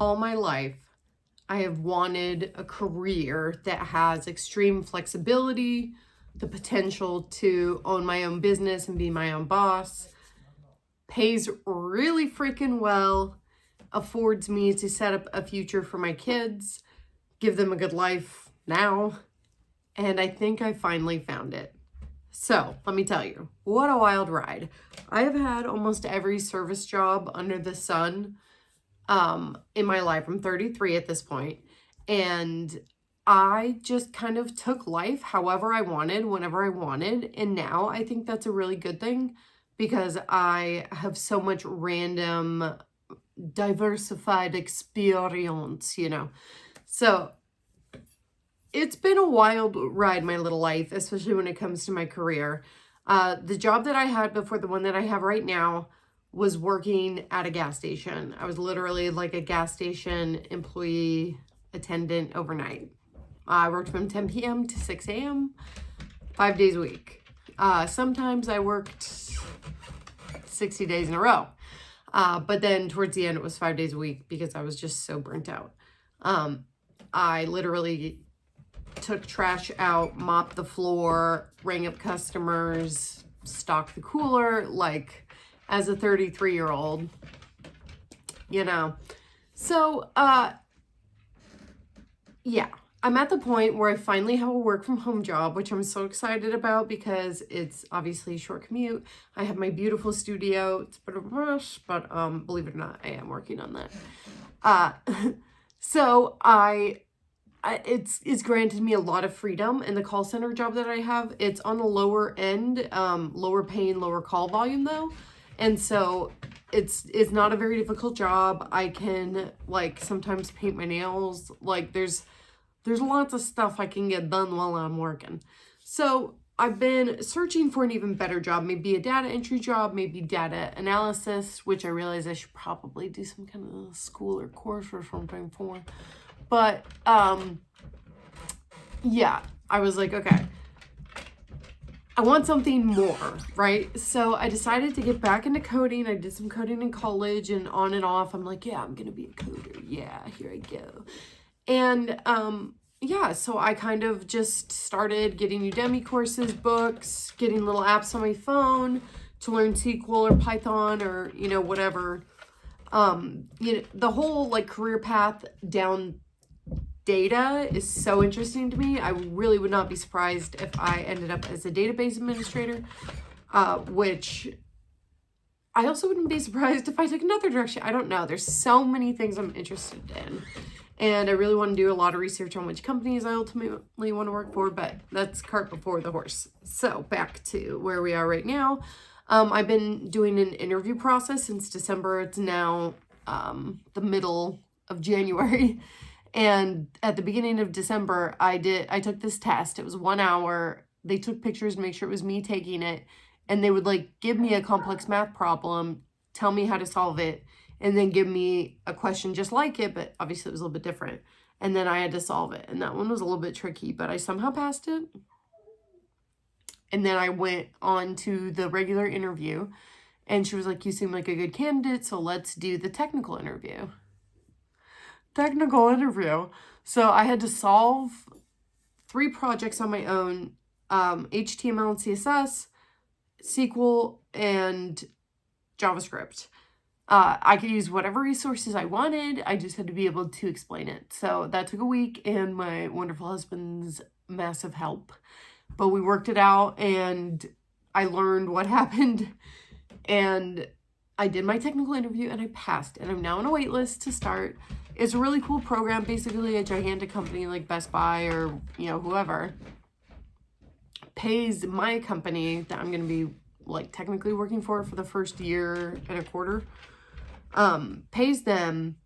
all my life, I have wanted a career that has extreme flexibility, the potential to own my own business and be my own boss, pays really freaking well, affords me to set up a future for my kids, give them a good life now, and I think I finally found it. So, let me tell you, what a wild ride. I have had almost every service job under the sun in my life. I'm 33 at this point, and I just kind of took life however I wanted, whenever I wanted, and now I think that's a really good thing because I have so much random, diversified experience, you know. So, it's been a wild ride, my little life, especially when it comes to my career. The job that I had before the one that I have right now was working at a gas station. I was literally like a gas station employee attendant overnight. I worked from 10 p.m. to 6 a.m., 5 days a week. Sometimes I worked 60 days in a row. But then towards the end, it was 5 days a week because I was just so burnt out. I literally took trash out, mopped the floor, rang up customers, stocked the cooler, like as a 33-year-old, you know. So, yeah, I'm at the point where I finally have a work from home job, which I'm so excited about because it's obviously a short commute. I have my beautiful studio. It's a bit of a rush, but believe it or not, I am working on that. So it's granted me a lot of freedom, and the call center job that I have, it's on the lower end, lower paying, lower call volume though. And so it's not a very difficult job. I can like sometimes paint my nails. Like there's lots of stuff I can get done while I'm working. So I've been searching for an even better job, maybe a data entry job, maybe data analysis, which I realize I should probably do some kind of school or course or something for. But, yeah, I was like, okay, I want something more, right? So I decided to get back into coding. I did some coding in college and on and off. I'm like, yeah, I'm going to be a coder. Yeah, here I go. And, yeah, so I kind of just started getting Udemy courses, books, getting little apps on my phone to learn SQL or Python or, you know, whatever. You know, the whole like career path down data is so interesting to me. I really would not be surprised if I ended up as a database administrator, which I also wouldn't be surprised if I took another direction. I don't know. There's so many things I'm interested in. And I really want to do a lot of research on which companies I ultimately want to work for, but that's cart before the horse. So back to where we are right now. I've been doing an interview process since December. It's now the middle of January. And at the beginning of December, I took this test. It was 1 hour. They took pictures to make sure it was me taking it. And they would like give me a complex math problem, tell me how to solve it, and then give me a question just like it, but obviously it was a little bit different. And then I had to solve it. And that one was a little bit tricky, but I somehow passed it. And then I went on to the regular interview. And she was like, you seem like a good candidate, so let's do the technical interview. So I had to solve 3 projects on my own, HTML and CSS, SQL, and JavaScript. I could use whatever resources I wanted. I just had to be able to explain it. So that took a week and my wonderful husband's massive help. But we worked it out and I learned what happened and I did my technical interview and I passed. And I'm now on a wait list to start. It's a really cool program. Basically, a gigantic company like Best Buy or, you know, whoever pays my company that I'm going to be like technically working for the first year and a quarter, pays them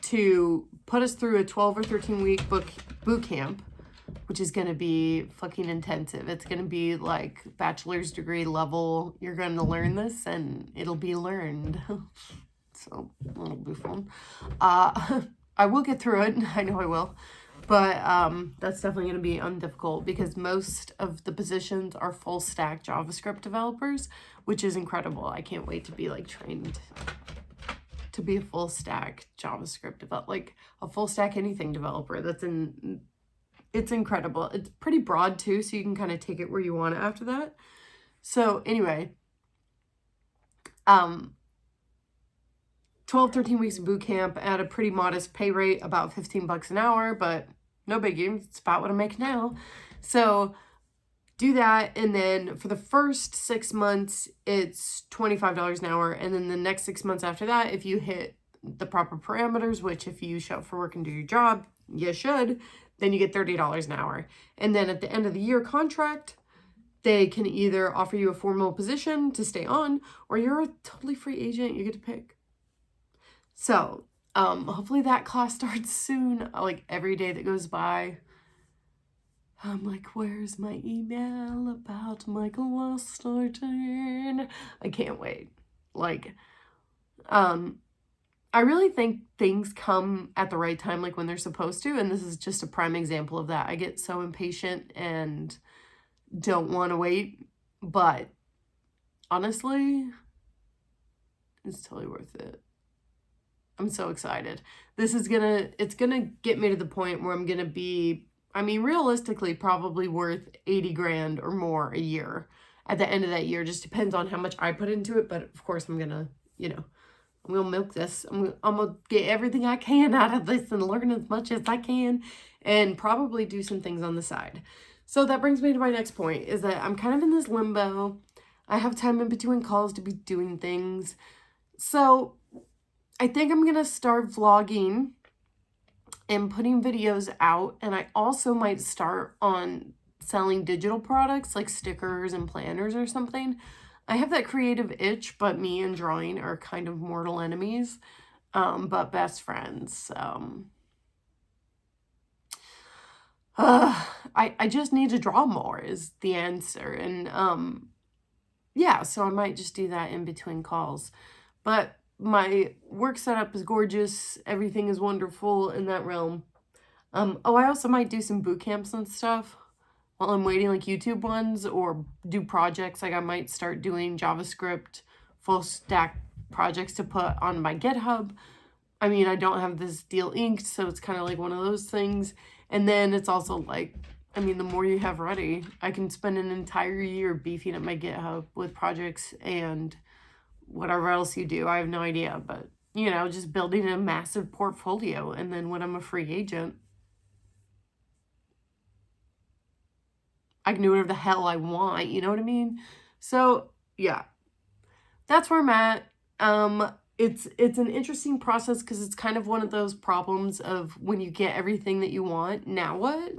to put us through a 12 or 13 week boot camp, which is going to be fucking intensive. It's going to be like bachelor's degree level. You're going to learn this and it'll be learned. So it'll be fun. I will get through it. I know I will. But that's definitely going to be undifficult because most of the positions are full stack JavaScript developers, which is incredible. I can't wait to be like trained to be a full stack JavaScript developer, like a full stack anything developer. It's incredible. It's pretty broad too, so you can kind of take it where you want after that. So anyway, 12, 13 weeks of boot camp at a pretty modest pay rate, about $15 an hour, but no biggie. It's about what I make now. So do that, and then for the first 6 months, it's $25 an hour, and then the next 6 months after that, if you hit the proper parameters, which if you show up for work and do your job, you should, then you get $30 an hour. And then at the end of the year contract, they can either offer you a formal position to stay on, or you're a totally free agent. You get to pick. So hopefully that class starts soon. Like every day that goes by, I'm like, where's my email about my class starting? I can't wait. Like, I really think things come at the right time, like when they're supposed to, and this is just a prime example of that. I get so impatient and don't want to wait, but honestly, it's totally worth it. I'm so excited. It's gonna get me to the point where I'm gonna be, I mean, realistically, probably worth 80 grand or more a year at the end of that year. Just depends on how much I put into it. But of course, I'm gonna milk this. I'm gonna get everything I can out of this and learn as much as I can, and probably do some things on the side. So that brings me to my next point, is that I'm kind of in this limbo. I have time in between calls to be doing things. So I think I'm gonna start vlogging and putting videos out, and I also might start on selling digital products like stickers and planners or something. I have that creative itch, but me and drawing are kind of mortal enemies, but best friends. I just need to draw more is the answer, and yeah, so I might just do that in between calls. But my work setup is gorgeous. Everything is wonderful in that realm. I also might do some boot camps and stuff while I'm waiting, like YouTube ones, or do projects. Like I might start doing JavaScript full stack projects to put on my GitHub. I mean, I don't have this deal inked, so it's kind of like one of those things. And then it's also like, I mean, the more you have ready, I can spend an entire year beefing up my GitHub with projects and whatever else you do. I have no idea, but just building a massive portfolio. And then when I'm a free agent, I can do whatever the hell I want. You know what I mean? So yeah, that's where I'm at. It's an interesting process because it's kind of one of those problems of when you get everything that you want, now what?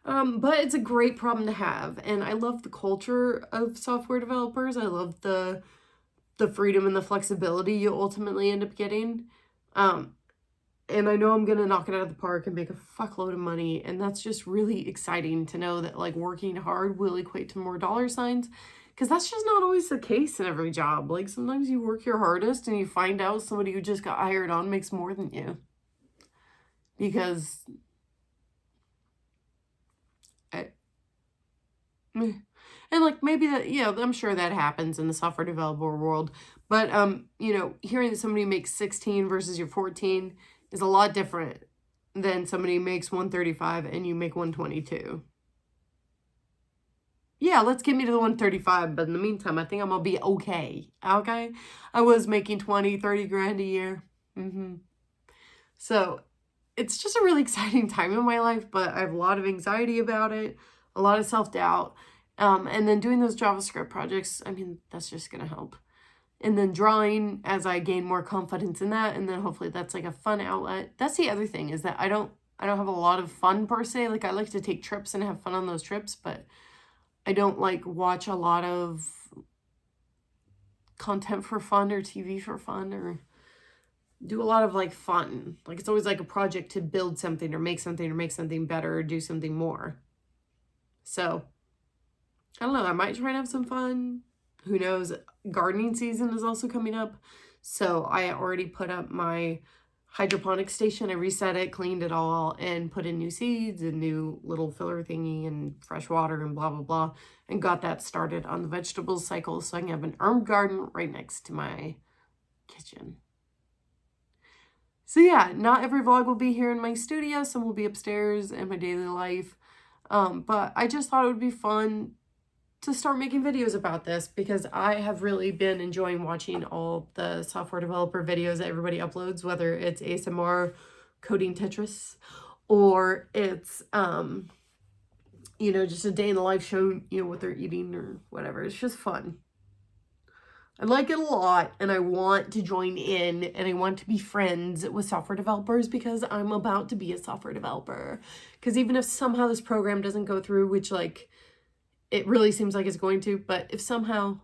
But it's a great problem to have, and I love the culture of software developers. I love the freedom and the flexibility you ultimately end up getting. And I know I'm gonna knock it out of the park and make a fuckload of money, and that's just really exciting to know that like working hard will equate to more dollar signs, because that's just not always the case in every job. Like sometimes you work your hardest and you find out somebody who just got hired on makes more than you. Because and like maybe that, I'm sure that happens in the software developer world, but hearing that somebody makes 16 versus your 14 is a lot different than somebody makes 135 and you make 122. Yeah, let's get me to the 135, but in the meantime, I think I'm gonna be okay. I was making 20, 30 grand a year. So it's just a really exciting time in my life, but I have a lot of anxiety about it, a lot of self-doubt. And then doing those JavaScript projects, I mean, that's just going to help. And then drawing as I gain more confidence in that. And then hopefully that's like a fun outlet. That's the other thing, is that I don't have a lot of fun per se. Like I like to take trips and have fun on those trips, but I don't like watch a lot of content for fun or TV for fun or do a lot of like fun. Like it's always like a project to build something or make something better or do something more. So I don't know, I might try and have some fun. Who knows? Gardening season is also coming up. So I already put up my hydroponic station. I reset it, cleaned it all, and put in new seeds and new little filler thingy and fresh water and blah, blah, blah. And got that started on the vegetable cycle so I can have an herb garden right next to my kitchen. So yeah, not every vlog will be here in my studio. Some will be upstairs in my daily life. But I just thought it would be fun to start making videos about this because I have really been enjoying watching all the software developer videos that everybody uploads, whether it's ASMR, coding Tetris, or it's, you know, just a day in the life showing, you know, what they're eating or whatever. It's just fun. I like it a lot, and I want to join in, and I want to be friends with software developers because I'm about to be a software developer. Because even if somehow this program doesn't go through, which, like, it really seems like it's going to, but if somehow,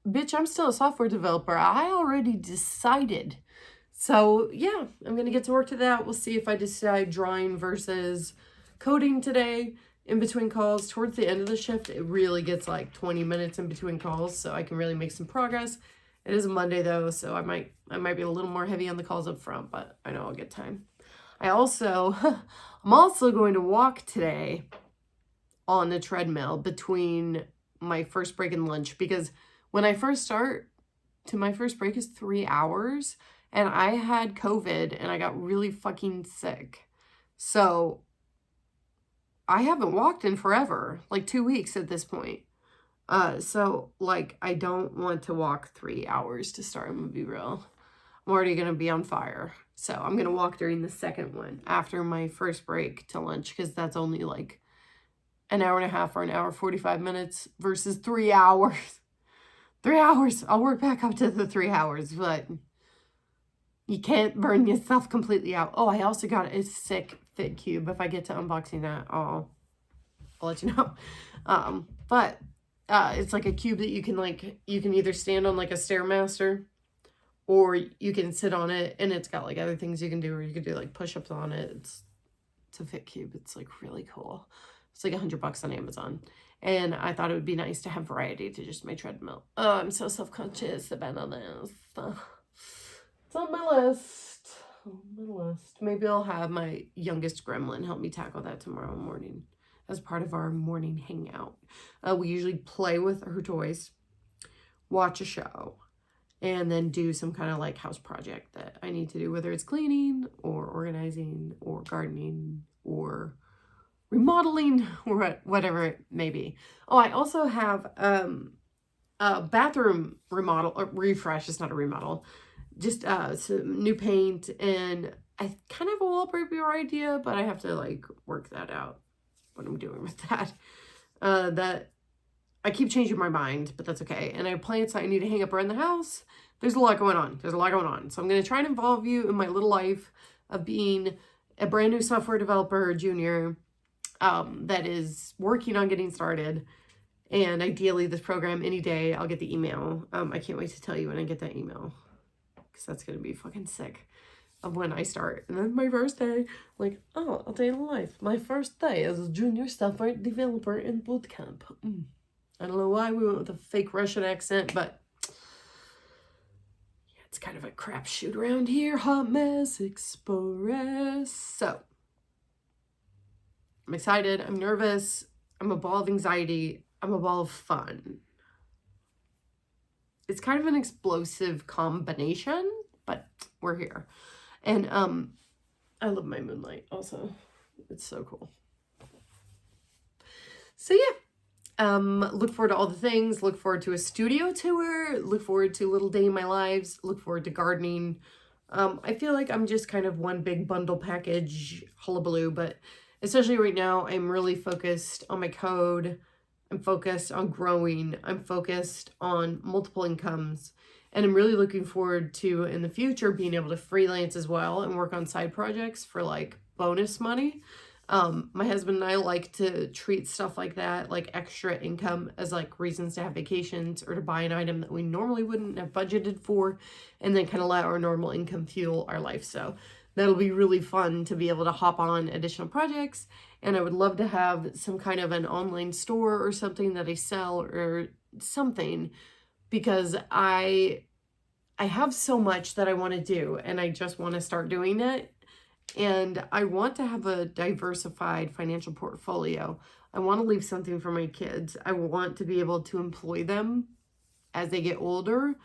bitch, I'm still a software developer. I already decided. So, yeah, I'm going to get to work to that. We'll see if I decide drawing versus coding today. In between calls, towards the end of the shift, it really gets like 20 minutes in between calls, so I can really make some progress. It is a Monday though, so I might be a little more heavy on the calls up front, but I know I'll get time. I'm also going to walk today on the treadmill between my first break and lunch, because when I first start to my first break is 3 hours, and I had COVID and I got really fucking sick. So I haven't walked in forever, like 2 weeks at this point. So like, I don't want to walk 3 hours to start. I'm gonna be real. I'm already gonna be on fire. So I'm gonna walk during the second one after my first break to lunch, because that's only like an hour and a half or an hour 45 minutes versus 3 hours. 3 hours. I'll work back up to the 3 hours, but you can't burn yourself completely out. Oh, I also got a sick fit cube. If I get to unboxing that, I'll let you know. But it's like a cube that you can either stand on like a Stairmaster, or you can sit on it, and it's got like other things you can do, or you can do like push-ups on it. It's a fit cube. It's like really cool. It's like $100 on Amazon. And I thought it would be nice to have variety to just my treadmill. Oh, I'm so self-conscious about this. It's on my list. Maybe I'll have my youngest gremlin help me tackle that tomorrow morning as part of our morning hangout. We usually play with her toys, watch a show, and then do some kind of like house project that I need to do, whether it's cleaning or organizing or gardening or remodeling or whatever it may be. Oh, I also have a bathroom remodel or refresh. It's not a remodel. Just some new paint, and I kind of have a wallpaper idea, but I have to like work that out, what I'm doing with that. That I keep changing my mind, but that's okay. And I have plants that I need to hang up around the house. There's a lot going on. So I'm going to try and involve you in my little life of being a brand new software developer junior that is working on getting started. And ideally this program, any day I'll get the email. I can't wait to tell you when I get that email, because that's going to be fucking sick of when I start. And then my first day, like, oh, a day in life. My first day as a junior software developer in bootcamp. I don't know why we went with a fake Russian accent, but yeah, it's kind of a crapshoot around here. Hot Mess Express. So I'm excited. I'm nervous. I'm a ball of anxiety. I'm a ball of fun. It's kind of an explosive combination, but we're here. And I love my moonlight also. It's so cool. So yeah, look forward to all the things. Look forward to a studio tour. Look forward to a little day in my lives. Look forward to gardening. I feel like I'm just kind of one big bundle package hullabaloo, but especially right now, I'm really focused on my code. I'm focused on growing. I'm focused on multiple incomes. And I'm really looking forward to, in the future, being able to freelance as well and work on side projects for like bonus money. My husband and I like to treat stuff like that, like extra income, as like reasons to have vacations or to buy an item that we normally wouldn't have budgeted for, and then kind of let our normal income fuel our life. So that'll be really fun to be able to hop on additional projects. And I would love to have some kind of an online store or something that I sell or something, because I have so much that I want to do, and I just want to start doing it. And I want to have a diversified financial portfolio. I want to leave something for my kids. I want to be able to employ them as they get older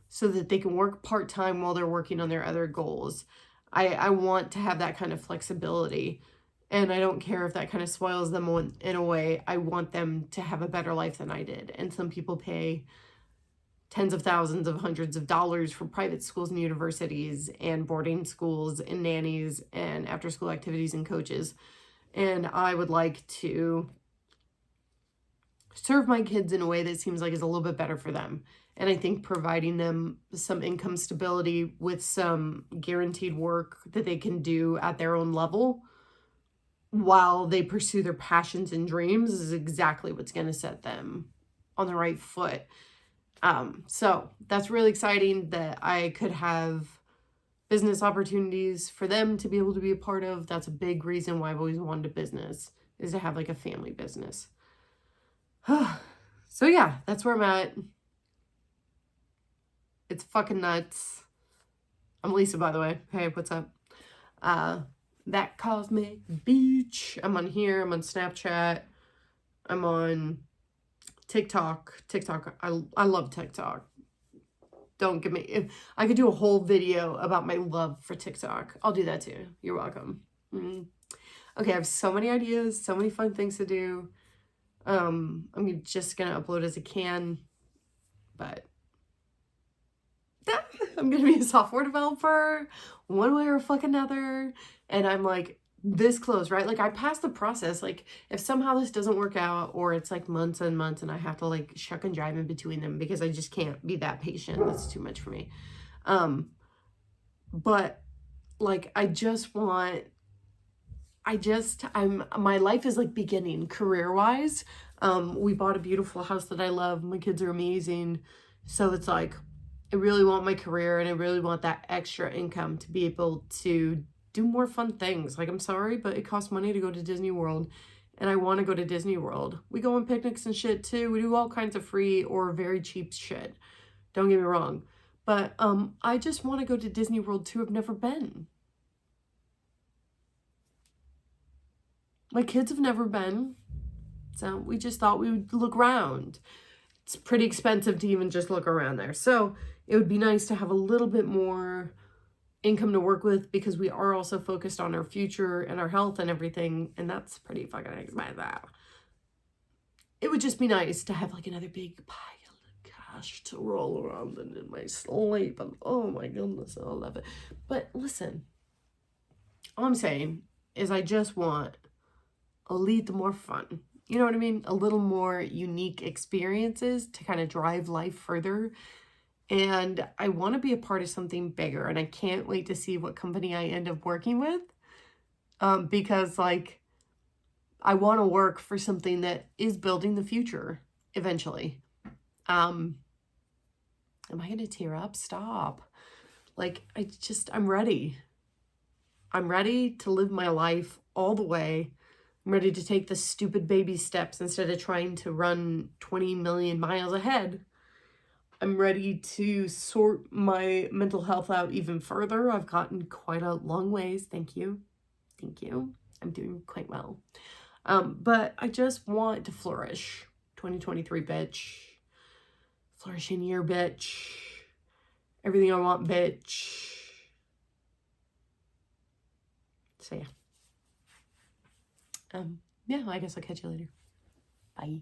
so that they can work part-time while they're working on their other goals. I want to have that kind of flexibility. And I don't care if that kind of spoils them in a way. I want them to have a better life than I did. And some people pay tens of thousands of hundreds of dollars for private schools and universities and boarding schools and nannies and after school activities and coaches. And I would like to serve my kids in a way that seems like is a little bit better for them. And I think providing them some income stability with some guaranteed work that they can do at their own level while they pursue their passions and dreams is exactly what's going to set them on the right foot. So that's really exciting that I could have business opportunities for them to be able to be a part of. That's a big reason why I've always wanted a business, is to have like a family business. So yeah, that's where I'm at. It's fucking nuts. I'm Lisa, by the way. Hey, what's up? thatCosmicBeach. I'm on here. I'm on Snapchat. I'm on TikTok. I love TikTok. Don't give me... I could do a whole video about my love for TikTok. I'll do that too. You're welcome. Okay, I have so many ideas, so many fun things to do. I'm just gonna upload as I can, but I'm gonna be a software developer one way or fucking another, and I'm like this close, right? Like I passed the process. Like if somehow this doesn't work out, or it's like months and months and I have to like shuck and jive in between them because I just can't be that patient. That's too much for me. But like my life is like beginning career-wise. We bought a beautiful house that I love. My kids are amazing. So it's like, I really want my career and I really want that extra income to be able to do more fun things. Like, I'm sorry, but it costs money to go to Disney World, and I want to go to Disney World. We go on picnics and shit too. We do all kinds of free or very cheap shit. Don't get me wrong. But I just want to go to Disney World too. I've never been. My kids have never been, so we just thought we would look around. It's pretty expensive to even just look around there. So it would be nice to have a little bit more income to work with, because we are also focused on our future and our health and everything, and that's pretty fucking expensive. It would just be nice to have like another big pile of cash to roll around in my sleep, and oh my goodness, I love it. But listen, all I'm saying is I just want a little more fun. You know what I mean? A little more unique experiences to kind of drive life further. And I want to be a part of something bigger. And I can't wait to see what company I end up working with. Because like, I want to work for something that is building the future eventually. Am I going to tear up? Stop. Like, I'm ready. I'm ready to live my life all the way. I'm ready to take the stupid baby steps instead of trying to run 20 million miles ahead. I'm ready to sort my mental health out even further. I've gotten quite a long ways. Thank you. Thank you. I'm doing quite well. But I just want to flourish. 2023, bitch. Flourishing year, bitch. Everything I want, bitch. So yeah. Yeah, I guess I'll catch you later. Bye.